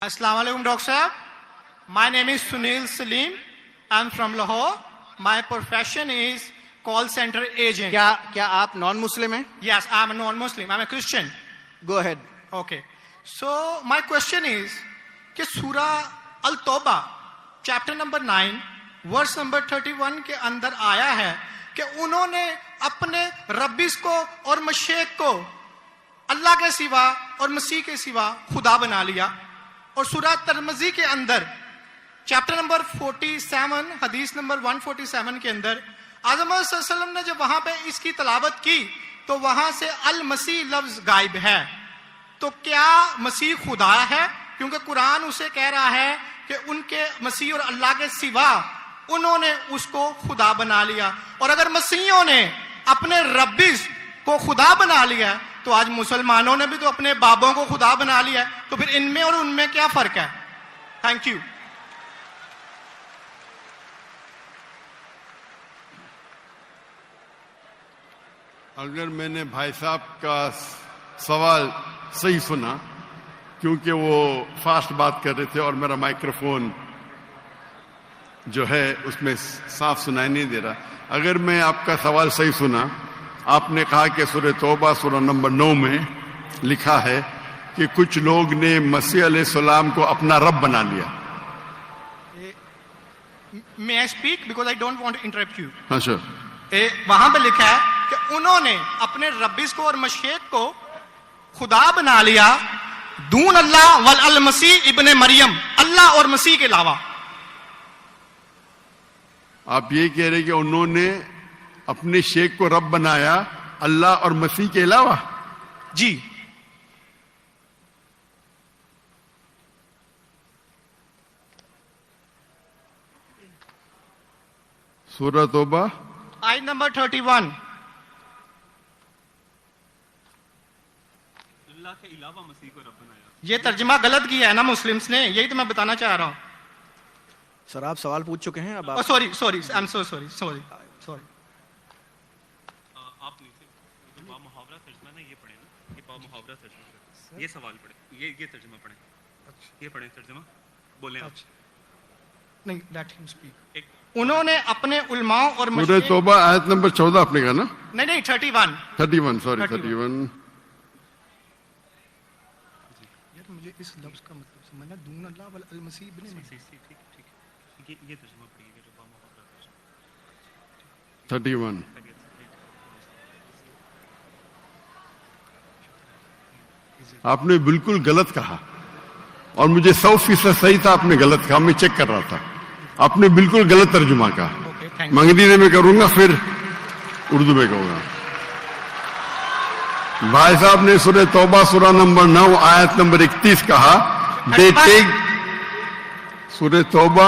Assalamu alaikum, Dr. Sahab. My name is Sunil Salim. I'm from Lahore. My profession is call center agent. کیا آپ نان مسلم ہیں؟ Yes, I'm a non-Muslim. I'm a Christian. Go head. Okay. So my question is کہ سورہ التوبہ chapter number 9 verse number 31 کے اندر آیا ہے کہ انہوں نے اپنے ربیس کو اور مشیخ کو اللہ کے سوا اور مسیح کے سوا خدا بنا لیا. اور سورہ ترمذی کے اندر چیپٹر نمبر 47 حدیث نمبر 147 کے اندر اعظم صلی اللہ علیہ وسلم نے جب وہاں پہ اس کی تلاوت کی تو وہاں سے المسیح لفظ غائب ہے. تو کیا مسیح خدا ہے؟ کیونکہ قرآن اسے کہہ رہا ہے کہ ان کے مسیح اور اللہ کے سوا انہوں نے اس کو خدا بنا لیا. اور اگر مسیحوں نے اپنے ربیس کو خدا بنا لیا تو آج مسلمانوں نے بھی تو اپنے بابوں کو خدا بنا لیا ہے. تو پھر ان میں اور ان میں کیا فرق ہے؟ Thank you. اگر میں نے بھائی صاحب کا سوال صحیح سنا، کیونکہ وہ فاسٹ بات کر رہے تھے اور میرا مائکروفون جو ہے اس میں صاف سنائی نہیں دے رہا. اگر میں آپ کا سوال صحیح سنا، آپ نے کہا کہ سورہ توبہ سورہ نمبر 9 میں لکھا ہے کہ کچھ لوگ نے مسیح علیہ السلام کو اپنا رب بنا لیا. May I speak because I don't want to interrupt you. ہاں سر. وہاں پہ لکھا ہے کہ انہوں نے اپنے ربیس کو اور مشیخ کو خدا بنا لیا دون اللہ والمسیح ابن مریم، اللہ اور مسیح کے علاوہ. آپ یہ کہہ رہے کہ انہوں نے اپنے شیخ کو رب بنایا اللہ اور مسیح کے علاوہ؟ جی. سورہ توبہ آیت نمبر 31. اللہ کے علاوہ مسیح کو رب بنایا. یہ ترجمہ غلط کیا ہے نا مسلمس نے، یہی تو میں بتانا چاہ رہا ہوں. سر آپ سوال پوچھ چکے ہیں. اب sorry I am so sorry. آپ نیچے جو با محاورہ ترجمہ نا یہ پڑھیں نا، یہ با محاورہ ترجمہ، یہ سوال پڑھیں، یہ ترجمہ پڑھیں، یہ پڑھیں ترجمہ بولیں آپ. نہیں لیٹ ہم اسپیک. انہوں نے اپنے علماء اور سورہ توبہ آیت نمبر 14 آپ نے کہا نا؟ نہیں 31 سوری 31. یار مجھے اس لفظ کا مطلب سمجھنا، دون اللہ والمسیح ابن مریم. ٹھیک یہ ترجمہ پڑھیے گا جو با محاورہ 31. آپ نے بالکل غلط کہا اور مجھے 100% صحیح تھا. آپ نے غلط کہا، میں چیک کر رہا تھا. آپ نے بالکل غلط ترجمہ کہا. انگریزی میں کروں گا پھر اردو میں کہوں گا. بھائی صاحب نے سورہ توبہ سورہ نمبر 9 آیت نمبر 31 کہا. دے ٹیک سورہ توبہ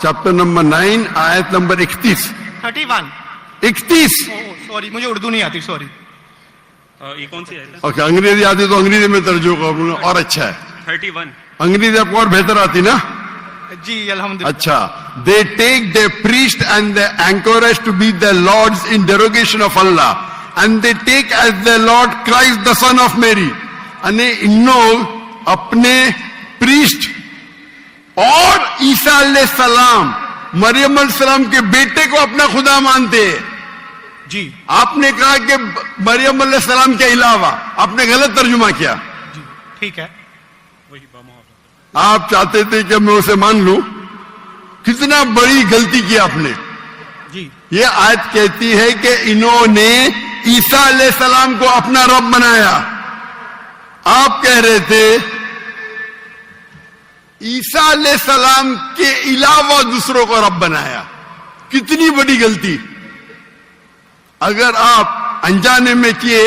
چیپٹر نمبر 9 آیت نمبر 31. 31. سوری مجھے اردو نہیں آتی، سوری. یہ کون سی ہے؟ اوکے انگریزی آتی تو انگریزی میں ترجمہ کروں گا اور اچھا ہے. 31. انگریزی آپ کو اور بہتر آتی نا؟ جی الحمدللہ. اچھا. They take their priest and the anchorage to be their lords in derogation of Allah, and they take as their Lord Christ the son of Mary. یعنی ان لوگ اپنے پریسٹ اور عیسیٰ علیہ السلام مریم علیہ السلام کے بیٹے کو اپنا خدا مانتے ہیں. جی آپ نے کہا کہ مریم علیہ السلام کے علاوہ، آپ نے غلط ترجمہ کیا. جی ٹھیک ہے. وہی با محاورہ. آپ چاہتے تھے کہ میں اسے مان لوں. کتنا بڑی غلطی کی آپ نے. جی یہ آیت کہتی ہے کہ انہوں نے عیسیٰ علیہ السلام کو اپنا رب بنایا. آپ کہہ رہے تھے عیسیٰ علیہ السلام کے علاوہ دوسروں کو رب بنایا. کتنی بڑی غلطی. اگر آپ انجانے میں کیے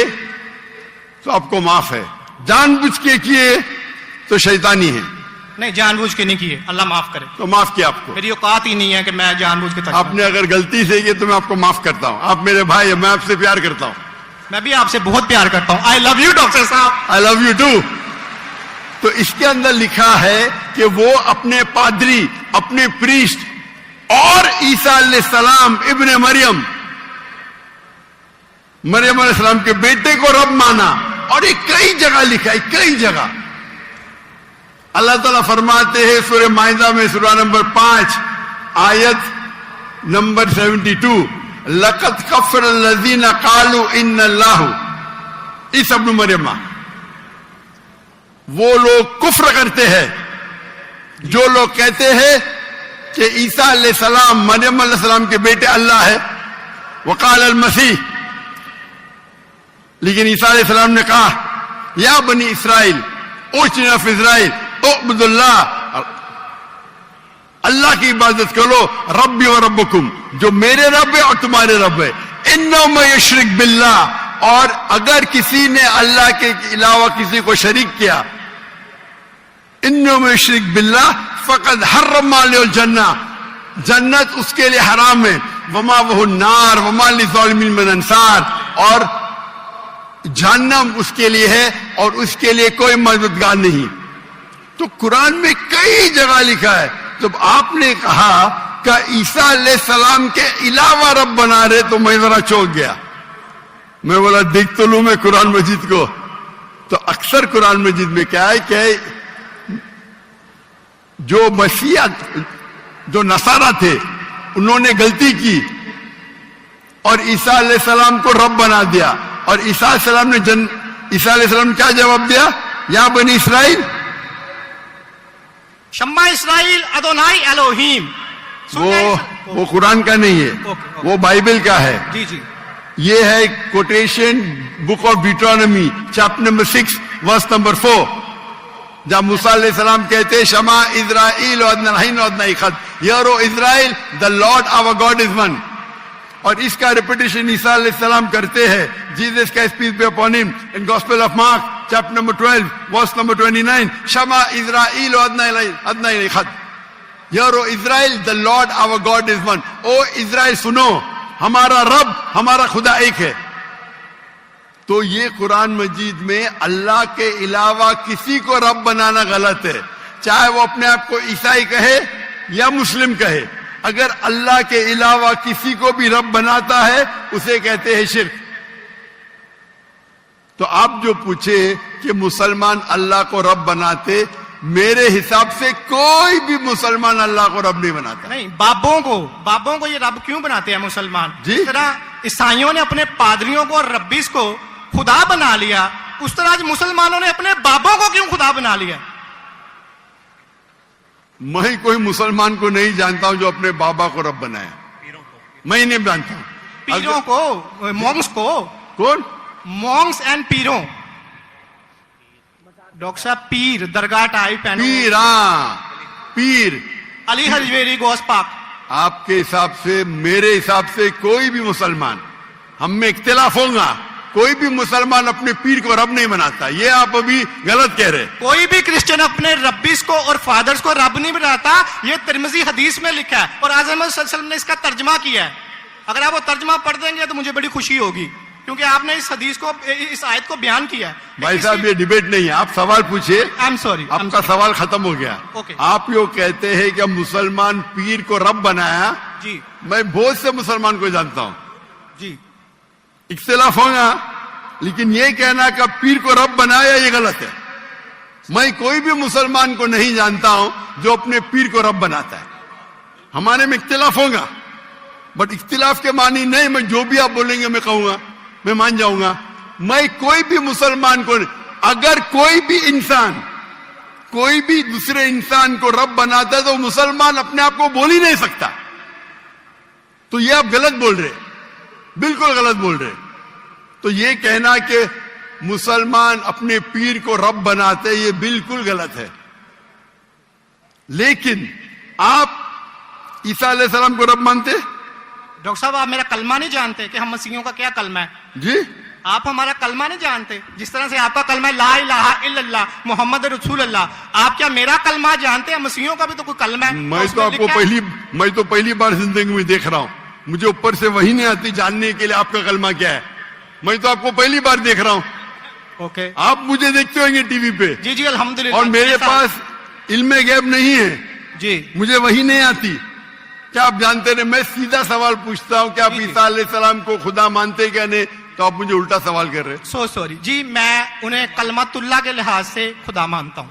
تو آپ کو معاف ہے، جان بوجھ کے کیے تو شیطانی ہے. نہیں جان بوجھ کے نہیں کیے، اللہ معاف کرے. تو معاف کیا آپ کو. میری اوقات ہی نہیں ہے کہ میں جان بوجھ کے آپ نے اگر غلطی سے کی تو میں آپ کو معاف کرتا ہوں. آپ میرے بھائی ہیں، میں آپ سے پیار کرتا ہوں. میں بھی آپ سے بہت پیار کرتا ہوں. آئی لو یو ڈاکٹر صاحب. I love you too. تو اس کے اندر لکھا ہے کہ وہ اپنے پادری، اپنے پریسٹ اور عیسیٰ علیہ السلام ابن مریم علیہ السلام کے بیٹے کو رب مانا. اور یہ کئی جگہ لکھا ہے، کئی جگہ. اللہ تعالیٰ فرماتے ہیں سورہ مائدہ میں سورہ نمبر 5 آیت نمبر 72 لَقَدْ كَفَّرَ الَّذِينَ قَالُوا إِنَّ اللَّهُ عِیسیٰ ابن مریم، وہ لوگ کفر کرتے ہیں جو لوگ کہتے ہیں کہ عیسیٰ علیہ السلام مریم علیہ السلام کے بیٹے اللہ ہے. وقال المسیح، لیکن عیسیٰ علیہ السلام نے کہا یا بنی اسرائیل اوچنا فی اسرائیل اعبد اللہ، اللہ کی عبادت کرو، ربی و ربکم، جو میرے رب ہے اور تمہارے رب ہے. انہ من یشرک باللہ، اور اگر کسی نے اللہ کے علاوہ کسی کو شریک کیا، انہ من یشرک باللہ فقد حرم علیہ الجنہ، جنت اس کے لیے حرام ہے، وما وہ النار وما للظالمین من انصار، اور جہنم اس کے لیے ہے اور اس کے لیے کوئی مددگار نہیں. تو قرآن میں کئی جگہ لکھا ہے. جب آپ نے کہا کہ عیسیٰ علیہ السلام کے علاوہ رب بنا رہے تو میں ذرا چونک گیا. میں بولا دیکھ تو لوں میں قرآن مجید کو. تو اکثر قرآن مجید میں کیا ہے کہ جو مسیح جو نصارہ تھے انہوں نے غلطی کی اور عیسیٰ علیہ السلام کو رب بنا دیا، اور عیسیٰ علیہ السلام نے عیسیٰ علیہ السلام نے کیا جواب دیا؟ یا بنی اسرائیل، شما اسرائیل ادونائی الوہیم. وہ قرآن کا نہیں ہے، وہ بائبل کا ہے. جی جی یہ ہے quotation book of Deuteronomy chapter number 6 verse number 4، جب موسیٰ علیہ السلام کہتے شما اسرائیل یارو اسرائیل the Lord our God is one، اور اس کا ریپیٹیشن عیسیٰ علیہ السلام کرتے ہیں. جیسس کا پیس be upon him in gospel of Mark chapter number 12 verse number 29 شما اسرائیل ادنا اخد یارو اسرائیل the Lord our God is one. او اسرائیل سنو، ہمارا رب ہمارا خدا ایک ہے. تو یہ قرآن مجید میں اللہ کے علاوہ کسی کو رب بنانا غلط ہے، چاہے وہ اپنے آپ کو عیسائی کہے یا مسلم کہے. اگر اللہ کے علاوہ کسی کو بھی رب بناتا ہے اسے کہتے ہیں شرک. تو آپ جو پوچھے کہ مسلمان اللہ کو رب بناتے، میرے حساب سے کوئی بھی مسلمان اللہ کو رب نہیں بناتا. نہیں، بابوں کو یہ رب کیوں بناتے ہیں مسلمان؟ جی؟ جس طرح عیسائیوں نے اپنے پادریوں کو اور ربیس کو خدا بنا لیا، اس طرح آج مسلمانوں نے اپنے بابوں کو کیوں خدا بنا لیا؟ میں کوئی مسلمان کو نہیں جانتا ہوں جو اپنے بابا کو رب بنایا، میں نہیں جانتا ہوں. پیروں کو، مونگس کو. کون؟ مونگس اینڈ پیروں. ڈاکٹر صاحب پیر درگاہ ٹائپ پیر. ہاں پیر. علی حجویری گوس پاک. آپ کے حساب سے، میرے حساب سے کوئی بھی مسلمان، ہم میں اختلاف ہوگا، کوئی بھی مسلمان اپنے پیر کو رب نہیں بناتا. یہ آپ ابھی غلط کہہ رہے. کوئی بھی کرسچن اپنے ربیس کو اور فادرز کو رب نہیں بناتا. یہ ترمذی حدیث میں لکھا ہے اور اعظم صلی اللہ علیہ وسلم نے اس کا ترجمہ کیا ہے. اگر آپ وہ ترجمہ پڑھ دیں گے تو مجھے بڑی خوشی ہوگی، کیونکہ آپ نے اس حدیث کو، اس آیت کو بیان کیا ہے. بھائی صاحب یہ ڈیبیٹ نہیں ہے، آپ سوال پوچھے. آپ کا سوال ختم ہو گیا. آپ یہ کہتے ہیں کہ مسلمان پیر کو رب بنایا. جی میں بہت سے مسلمان کو جانتا ہوں. جی اختلاف ہوگا، لیکن یہ کہنا کہ پیر کو رب بنایا یہ غلط ہے. میں کوئی بھی مسلمان کو نہیں جانتا ہوں جو اپنے پیر کو رب بناتا ہے. ہمارے میں اختلاف ہوگا، بٹ اختلاف کے معنی نہیں میں جو بھی آپ بولیں گے میں کہوں گا، میں مان جاؤں گا. میں کوئی بھی مسلمان کو، اگر کوئی بھی انسان کوئی بھی دوسرے انسان کو رب بناتا ہے تو مسلمان اپنے آپ کو بول ہی نہیں سکتا. تو یہ آپ غلط بول رہے، بالکل غلط بول رہے. تو یہ کہنا کہ مسلمان اپنے پیر کو رب بناتے یہ بالکل غلط ہے. لیکن آپ عیسیٰ علیہ السلام کو رب مانتے؟ ڈاکٹر صاحب آپ میرا کلمہ نہیں جانتے کہ ہم مسیحیوں کا کیا کلمہ ہے؟ جی آپ ہمارا کلمہ نہیں جانتے. جس طرح سے آپ کا کلمہ ہے لا الہ الا اللہ محمد رسول اللہ، آپ کیا میرا کلمہ جانتے ہیں؟ مسیحیوں کا بھی تو کوئی کلمہ ہے. میں تو پہلی بار زندگی میں دیکھ رہا ہوں. مجھے اوپر سے وہی نہیں آتی جاننے کے لیے آپ کا کلمہ کیا ہے. میں تو آپ کو پہلی بار دیکھ رہا ہوں. اوکے آپ مجھے دیکھتے ہوں گے ٹی وی پہ. جی جی الحمدللہ. اور میرے پاس علم غیب نہیں ہے. جی مجھے وہی نہیں آتی. کیا آپ جانتے ہیں؟ میں سیدھا سوال پوچھتا ہوں کہ آپ عیسیٰ علیہ السلام کو خدا مانتے کیا نہیں، تو آپ مجھے الٹا سوال کر رہے. سو سوری جی، میں انہیں کلمت اللہ کے لحاظ سے خدا مانتا ہوں.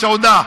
14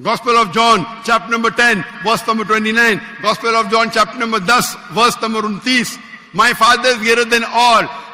Gospel of John chapter number 10 verse number 29, Gospel of John chapter number 10 verse number 29, my father is greater than all,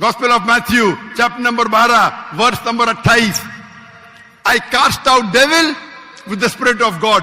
Gospel of Matthew chapter number 12 verse number 28, I cast out devil with the spirit of God,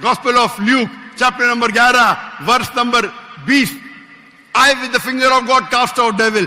Gospel of Luke chapter number 11 verse number 20, I with the finger of God cast out devil,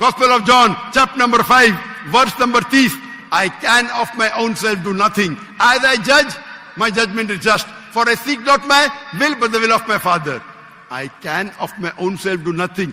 Gospel of John chapter number 5 verse number 30, I can of my own self do nothing, as I judge my judgment is just, for I seek not my will but the will of my Father। I can of my own self do nothing,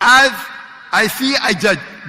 As I see I judge,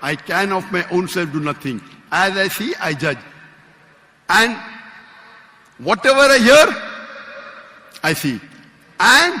I can of my own self do nothing, as I see I judge, and whatever I hear I see, and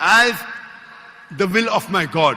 as the will of my God।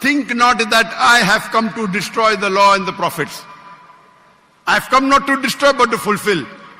think not that I have come to destroy the law and the prophets, I have come not to destroy but to fulfill।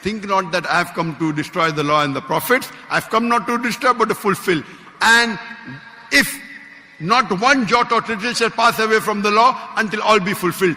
Think not that I have come to destroy the law and the prophets, I have come not to destroy but to fulfill। And if not one jot or tittle shall pass away from the law until all be fulfilled,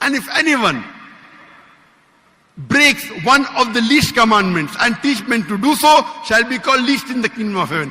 And if anyone breaks one of the least commandments and teach men to do so, shall be called least in the kingdom of heaven।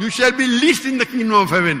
You shall be least in the kingdom of heaven,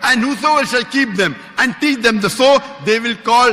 And whosoever shall keep them and teach them the so, they will call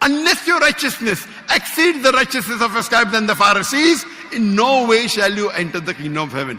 Unless your righteousness exceeds the righteousness of the scribes and the Pharisees, in no way shall you enter the kingdom of heaven।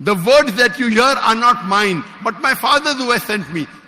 the words that you hear are not mine but my father who has sent me।